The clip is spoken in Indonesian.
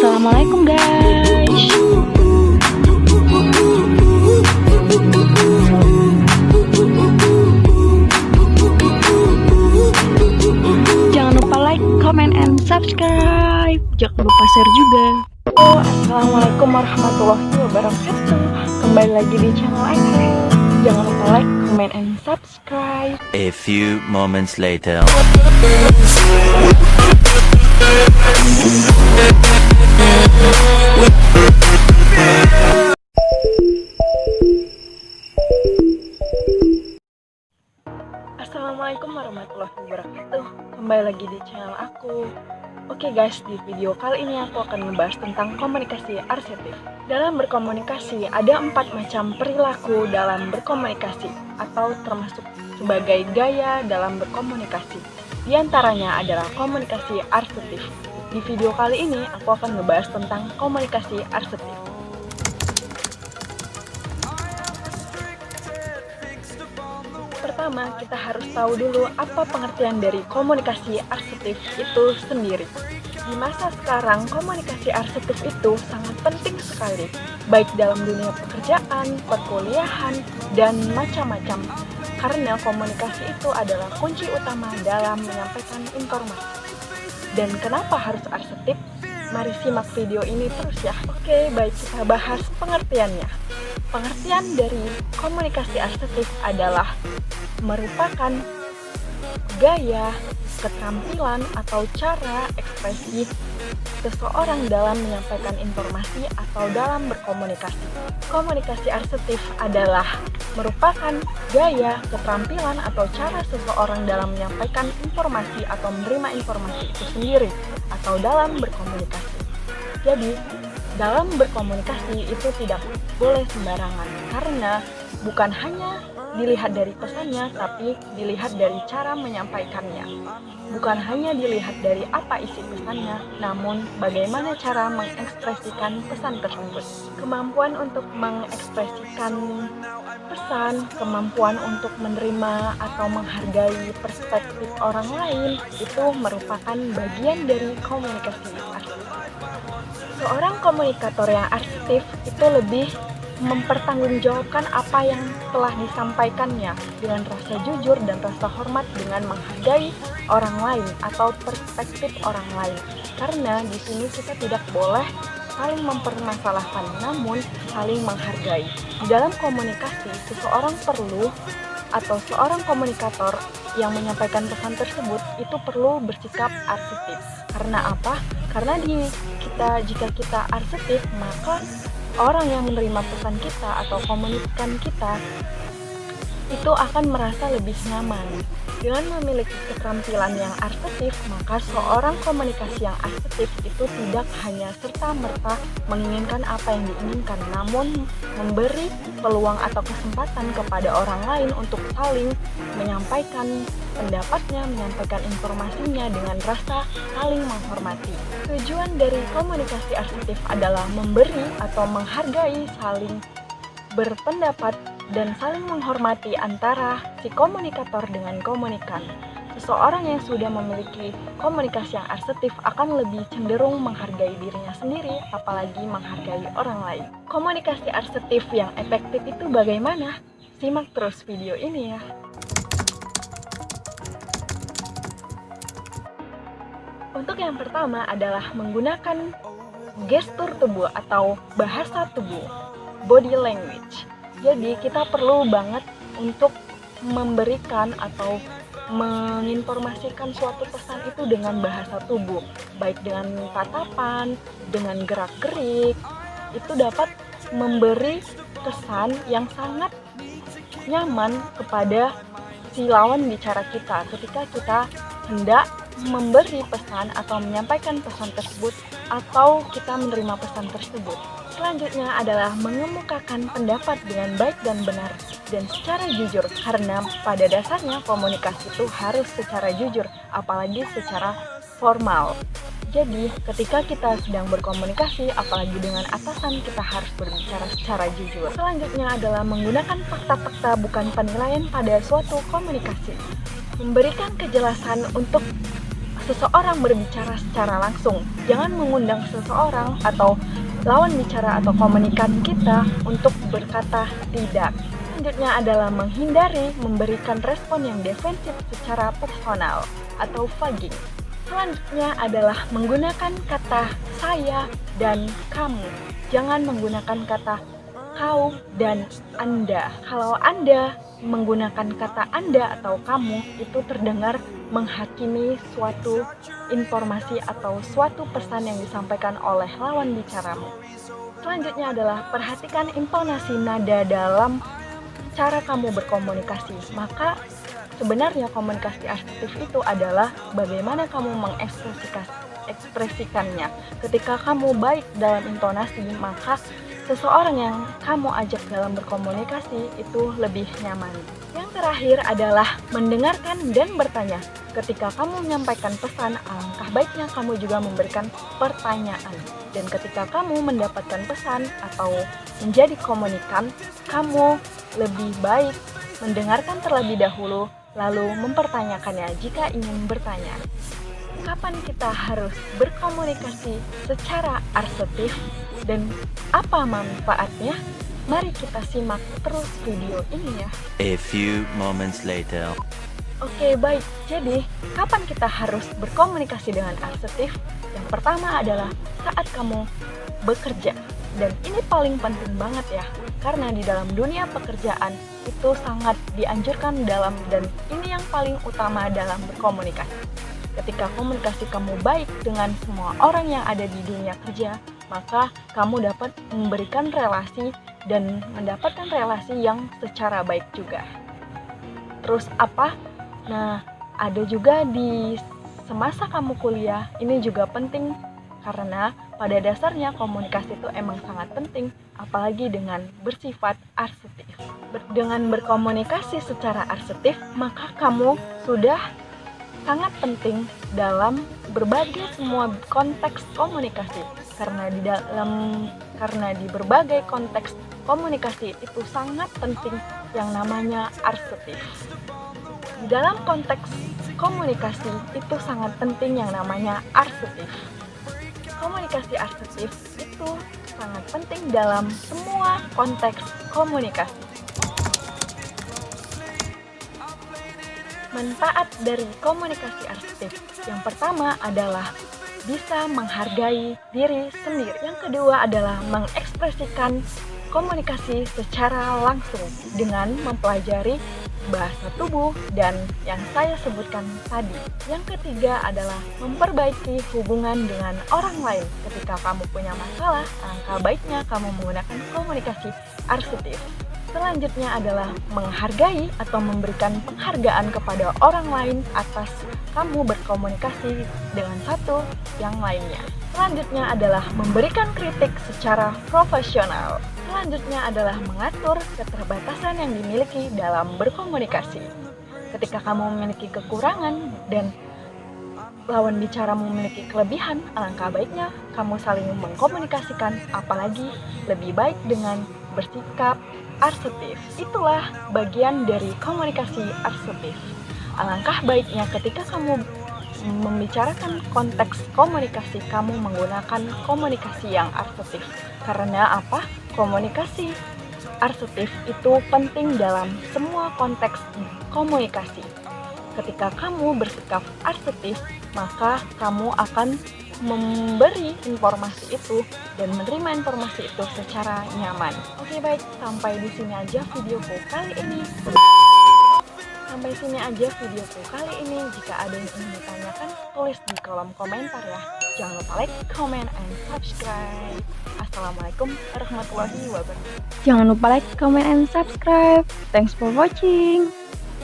Assalamualaikum guys. Jangan lupa like, comment, and subscribe. Jangan lupa share juga. Assalamualaikum warahmatullahi wabarakatuh. Kembali lagi di channel Aika. Jangan lupa like, comment, and subscribe. A few moments later. Assalamualaikum warahmatullahi wabarakatuh. Kembali lagi di channel aku. Oke guys, di video kali ini aku akan membahas tentang komunikasi asertif. Dalam berkomunikasi ada 4 macam perilaku dalam berkomunikasi atau termasuk sebagai gaya dalam berkomunikasi. Di antaranya adalah komunikasi asertif. Di video kali ini aku akan membahas tentang komunikasi asertif. Pertama, kita harus tahu dulu apa pengertian dari komunikasi asertif itu sendiri. Di masa sekarang, komunikasi asertif itu sangat penting sekali, baik dalam dunia pekerjaan, perkuliahan, dan macam-macam. Karena komunikasi itu adalah kunci utama dalam menyampaikan informasi. Dan kenapa harus asertif? Mari simak video ini terus ya. Oke, baik, kita bahas pengertiannya. Pengertian dari komunikasi asertif adalah merupakan gaya, keterampilan, atau cara ekspresi seseorang dalam menyampaikan informasi atau dalam berkomunikasi. Komunikasi asertif adalah merupakan gaya, keterampilan, atau cara seseorang dalam menyampaikan informasi atau menerima informasi itu sendiri atau dalam berkomunikasi. Jadi, dalam berkomunikasi itu tidak boleh sembarangan karena bukan hanya dilihat dari pesannya, tapi dilihat dari cara menyampaikannya. Bukan hanya dilihat dari apa isi pesannya, namun bagaimana cara mengekspresikan pesan tersebut. Kemampuan untuk mengekspresikan pesan, kemampuan untuk menerima atau menghargai perspektif orang lain, itu merupakan bagian dari komunikasi asertif. Seorang komunikator yang asertif itu lebih mempertanggungjawabkan apa yang telah disampaikannya dengan rasa jujur dan rasa hormat, dengan menghargai orang lain atau perspektif orang lain. Karena di sini kita tidak boleh saling mempermasalahkan, namun saling menghargai. Di dalam komunikasi, seseorang perlu atau seorang komunikator yang menyampaikan pesan tersebut itu perlu bersikap asertif. Karena apa? Karena jika kita asertif, maka orang yang menerima pesan kita atau komunikan kita itu akan merasa lebih nyaman. Dengan memiliki keterampilan yang asertif, maka seorang komunikasi yang asertif itu tidak hanya serta-merta menginginkan apa yang diinginkan, namun memberi peluang atau kesempatan kepada orang lain untuk saling menyampaikan pendapatnya, menyampaikan informasinya dengan rasa saling menghormati. Tujuan dari komunikasi asertif adalah memberi atau menghargai, saling berpendapat, dan saling menghormati antara si komunikator dengan komunikan. Seseorang yang sudah memiliki komunikasi yang asertif akan lebih cenderung menghargai dirinya sendiri, apalagi menghargai orang lain. Komunikasi asertif yang efektif itu bagaimana? Simak terus video ini ya. Untuk yang pertama adalah menggunakan gestur tubuh atau bahasa tubuh, body language. Jadi kita perlu banget untuk memberikan atau menginformasikan suatu pesan itu dengan bahasa tubuh, baik dengan tatapan, dengan gerak-gerik. Itu dapat memberi kesan yang sangat nyaman kepada si lawan bicara kita ketika kita hendak memberi pesan atau menyampaikan pesan tersebut atau kita menerima pesan tersebut. Selanjutnya adalah mengemukakan pendapat dengan baik dan benar dan secara jujur, karena pada dasarnya komunikasi itu harus secara jujur, apalagi secara formal. Jadi ketika kita sedang berkomunikasi, apalagi dengan atasan, kita harus berbicara secara jujur. Selanjutnya adalah menggunakan fakta-fakta bukan penilaian pada suatu komunikasi. Memberikan kejelasan untuk seseorang berbicara secara langsung. Jangan mengundang seseorang atau lawan bicara atau komunikan kita untuk berkata tidak. Selanjutnya adalah menghindari memberikan respon yang defensif secara personal atau fagging. Selanjutnya adalah menggunakan kata saya dan kamu. Jangan menggunakan kata kau dan Anda. Kalau Anda menggunakan kata Anda atau kamu, itu terdengar menghakimi suatu informasi atau suatu pesan yang disampaikan oleh lawan bicaramu. Selanjutnya adalah perhatikan intonasi nada dalam cara kamu berkomunikasi. Maka sebenarnya komunikasi asertif itu adalah bagaimana kamu mengekspresikannya. Ketika kamu baik dalam intonasi, maka seseorang yang kamu ajak dalam berkomunikasi itu lebih nyaman. Yang terakhir adalah mendengarkan dan bertanya. Ketika kamu menyampaikan pesan, alangkah baiknya kamu juga memberikan pertanyaan. Dan ketika kamu mendapatkan pesan atau menjadi komunikan, kamu lebih baik mendengarkan terlebih dahulu, lalu mempertanyakannya jika ingin bertanya. Kapan kita harus berkomunikasi secara asertif dan apa manfaatnya? Mari kita simak terus video ini ya. A few moments later. Oke, baik. Jadi, kapan kita harus berkomunikasi dengan asertif? Yang pertama adalah saat kamu bekerja. Dan ini paling penting banget ya, karena di dalam dunia pekerjaan itu sangat dianjurkan dan ini yang paling utama dalam berkomunikasi. Ketika komunikasi kamu baik dengan semua orang yang ada di dunia kerja, maka kamu dapat memberikan relasi dan mendapatkan relasi yang secara baik juga. Terus apa? Nah, ada juga di semasa kamu kuliah, ini juga penting karena pada dasarnya komunikasi itu emang sangat penting, apalagi dengan bersifat asertif. Dengan berkomunikasi secara asertif, maka kamu sudah sangat penting dalam berbagai semua konteks komunikasi. Karena di berbagai konteks komunikasi itu sangat penting yang namanya asertif. Di dalam konteks komunikasi itu sangat penting yang namanya asertif. Komunikasi asertif itu sangat penting dalam semua konteks komunikasi. Manfaat dari komunikasi asertif yang pertama adalah bisa menghargai diri sendiri. Yang kedua adalah mengekspresikan komunikasi secara langsung dengan mempelajari bahasa tubuh dan yang saya sebutkan tadi. Yang ketiga adalah memperbaiki hubungan dengan orang lain. Ketika kamu punya masalah, alangkah baiknya kamu menggunakan komunikasi asertif. Selanjutnya adalah menghargai atau memberikan penghargaan kepada orang lain atas kamu berkomunikasi dengan satu yang lainnya. Selanjutnya adalah memberikan kritik secara profesional. Selanjutnya adalah mengatur keterbatasan yang dimiliki dalam berkomunikasi. Ketika kamu memiliki kekurangan dan lawan bicara memiliki kelebihan, alangkah baiknya kamu saling mengkomunikasikan, apalagi lebih baik dengan bersikap asertif. Itulah bagian dari komunikasi asertif. Alangkah baiknya ketika kamu membicarakan konteks komunikasi, kamu menggunakan komunikasi yang asertif. Karena apa? Komunikasi asertif itu penting dalam semua konteks komunikasi. Ketika kamu bersikap asertif, maka kamu akan memberi informasi itu dan menerima informasi itu secara nyaman. Oke, baik, sampai di sini aja videoku kali ini. Jika ada yang ingin ditanyakan, tulis di kolom komentar ya. Jangan lupa like, comment, and subscribe. Assalamualaikum warahmatullahi wabarakatuh. Jangan lupa like, comment, and subscribe. Thanks for watching.